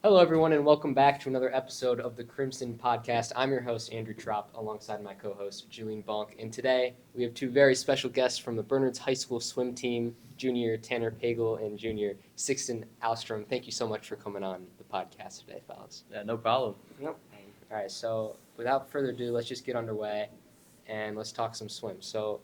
Hello, everyone, and welcome back to another episode of the Crimson Podcast. I'm your host, Andrew Trop, alongside my co host, Julian Bonk. And today we have two very special guests from the Bernards High School swim team, Junior Tanner Pagel and Junior Sixton Alstrom. Thank you so much for coming on the podcast today, fellas. Yeah, no problem. Yep. All right, so without further ado, let's just get underway and let's talk some swim. So,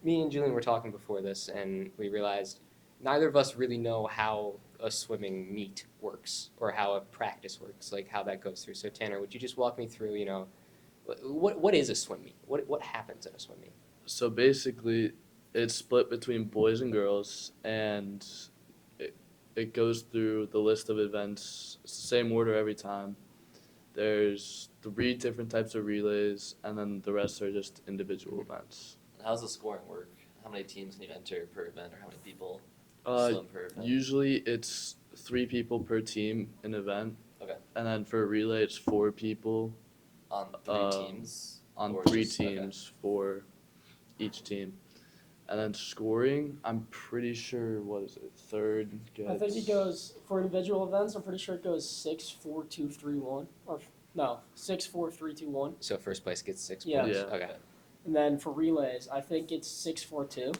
me and Julian were talking before this, and we realized neither of us really know how a swimming meet works or how a practice works, like how that goes through. So Tanner, would you just walk me through, what is a swim meet? What happens at a swim meet? So basically, it's split between boys and girls, and it, it goes through the list of events. It's the same order every time. There's three different types of relays, and then the rest are just individual events. How's the scoring work? How many teams can you enter per event, or how many people Uh, swim per event? Usually it's 3 people per team in event. Okay. And then for a relay, it's 4 people On three teams? on Or three just- okay. teams for each team. And then scoring, I'm pretty sure, what is it, third gets... I think it goes for individual events. I'm pretty sure it goes 6, 4, 2, 3, 1, or no, 6, 4, 3, 2, 1. So first place gets 6 Yeah. points. Yeah. Okay. And then for relays, I think it's 6, 4, 2.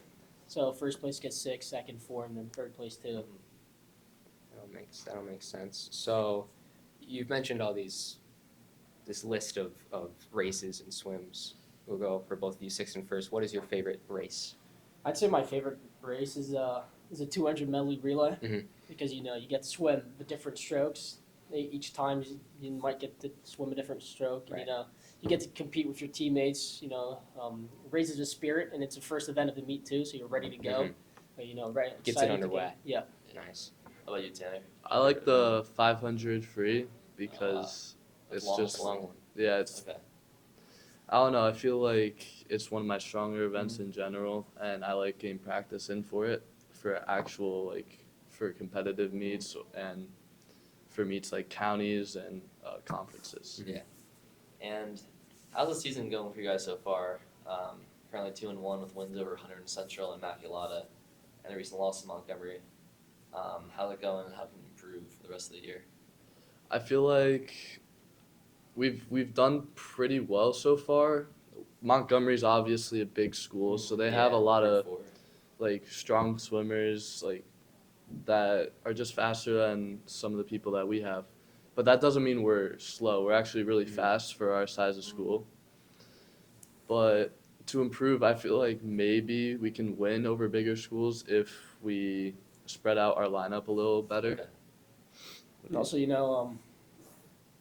So first place gets 6, second 4, and then third place 2. That'll make sense. So you've mentioned all this list of races and swims. We'll go for both of you, Sixton first. What is your favorite race? I'd say my favorite race is a 200 medley relay Mhm. because you get to swim the different strokes. Each time you might get to swim a different stroke. And, Right. you get to compete with your teammates. Raises the spirit, and it's the first event of the meet too, so you're ready to go. Mhm. Right. Gets it excited to underway. Yeah. Nice. How about you, Tanner? I like the 500 free because it's long, just... Long one. Yeah, it's... Okay. I don't know, I feel like it's one of my stronger events in general, and I like getting practice in for it, for actual, for competitive meets and for meets like counties and conferences. Yeah. And how's the season going for you guys so far? Currently 2-1 with wins over Hunter and Central and Immaculata, and a recent loss to Montgomery. How's it going, and how can you improve for the rest of the year? I feel like we've done pretty well so far. Montgomery's obviously a big school, so they have a lot of strong swimmers that are just faster than some of the people that we have. But that doesn't mean we're slow. We're actually really fast for our size of school. But to improve, I feel like maybe we can win over bigger schools if we spread out our lineup a little better. Okay. And also,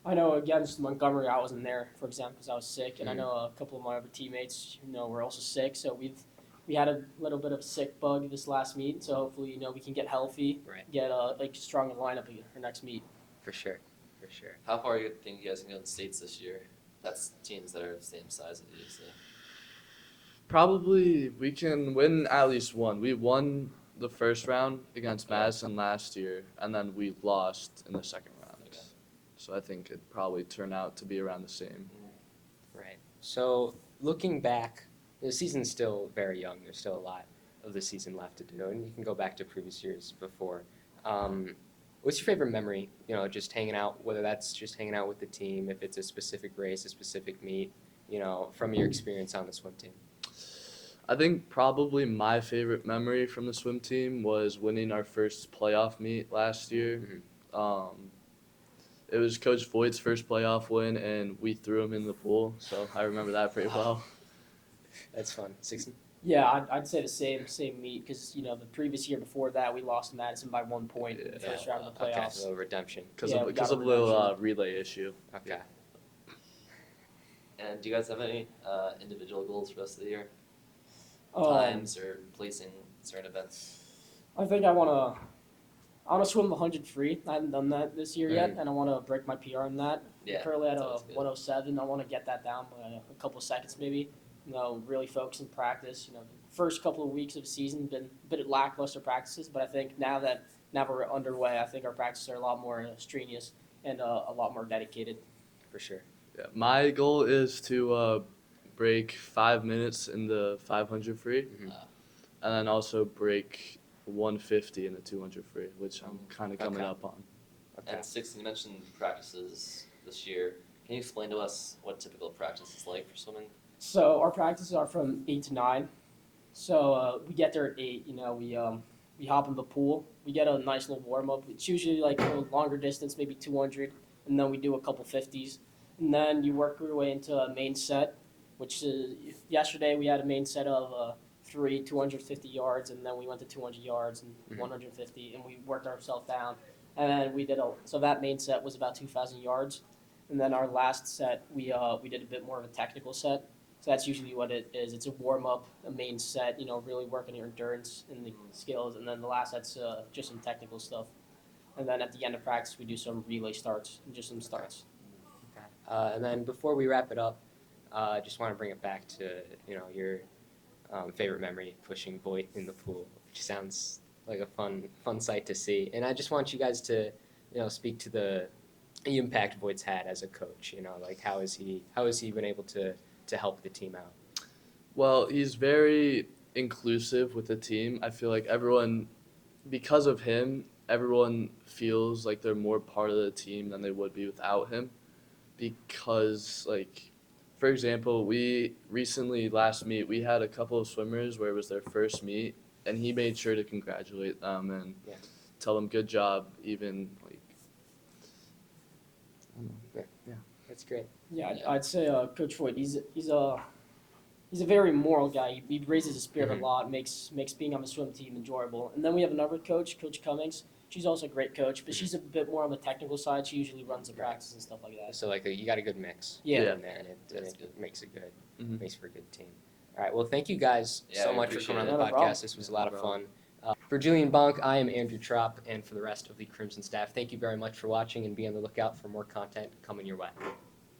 I know against Montgomery, I wasn't there, for example, because I was sick, and I know a couple of my other teammates, were also sick. So we had a little bit of a sick bug this last meet. So hopefully, we can get healthy, Right. get a stronger lineup for next meet. For sure. How far do you think you guys can go in states this year? That's teams that are the same size as you, so. Probably we can win at least one. We won the first round against Okay. Madison last year, and then we lost in the second round. Okay. So I think it'd probably turn out to be around the same. Right. So looking back, the season's still very young. There's still a lot of the season left to do, and you can go back to previous years before. What's your favorite memory? Just hanging out, whether that's just hanging out with the team, if it's a specific race, a specific meet, from your experience on the swim team. I think probably my favorite memory from the swim team was winning our first playoff meet last year. It was Coach Voigt's first playoff win, and we threw him in the pool, so I remember that pretty well. That's fun. 16. Yeah, I'd say the same meet because the previous year before that we lost to Madison by 1 point in the Yeah. first round of the Okay, playoffs. so redemption. Because Yeah, of we because got of a a little redemption. relay issue. Okay. And do you guys have any individual goals for the rest of the year? Um, Times or placing certain events? I think I wanna swim the 100 free. I haven't done that this year yet, and I wanna break my PR on that. Yeah, I'm currently at that's a always good. 107. I wanna get that down by a couple of seconds maybe. Really focus and practice. The first couple of weeks of season been a bit lackluster practices, but I think now we're underway, I think our practices are a lot more strenuous and a lot more dedicated. For sure. Yeah, my goal is to break 5 minutes in the 500 free, Mhm. and then also break 150 in the 200 free, which I'm kind of coming Okay. up on. And And 16, you mentioned practices this year. Can you explain to us what typical practice is like for swimming? So our practices are from 8 to 9. So we get there at 8. We hop in the pool. We get a nice little warm up. It's usually like a longer distance, maybe 200, and then we do a couple 50s, and then you work your way into a main set. Which is yesterday we had a main set of 250 yards, and then we went to 200 yards and Mhm. 150, and we worked ourselves down. And then so that main set was about 2,000 yards, and then our last set we did a bit more of a technical set. So that's usually what it is. It's a warm up, a main set, really working your endurance and the skills. And then the last set's just some technical stuff. And then at the end of practice, we do some relay starts and just some starts. Okay. And then before we wrap it up, I just want to bring it back to your favorite memory, pushing Voight in the pool, which sounds like a fun sight to see. And I just want you guys to speak to the impact Voight's had as a coach. Like how has he been able to help the team out? Well, he's very inclusive with the team. I feel like because of him, everyone feels like they're more part of the team than they would be without him. Because, like, for example, we recently, last meet, we had a couple of swimmers where it was their first meet, and he made sure to congratulate them and Yeah. tell them good job, even, like, I don't know. Yeah, that's great. Yeah, I'd say Coach Voigt. He's a very moral guy. He raises his spirit Mhm. a lot, makes being on the swim team enjoyable. And then we have another coach, Coach Cummings. She's also a great coach, but she's a bit more on the technical side. She usually runs the practice and stuff like that. So like you got a good mix Yeah. in there, and That's it good. makes it good. Mhm. Makes for a good team. All right. Well, thank you guys Yeah, so we much for coming on the appreciate it. No podcast. problem. This was a No lot of problem. fun. For Julian Bonk, I am Andrew Trop, and for the rest of the Crimson staff, thank you very much for watching, and be on the lookout for more content coming your way.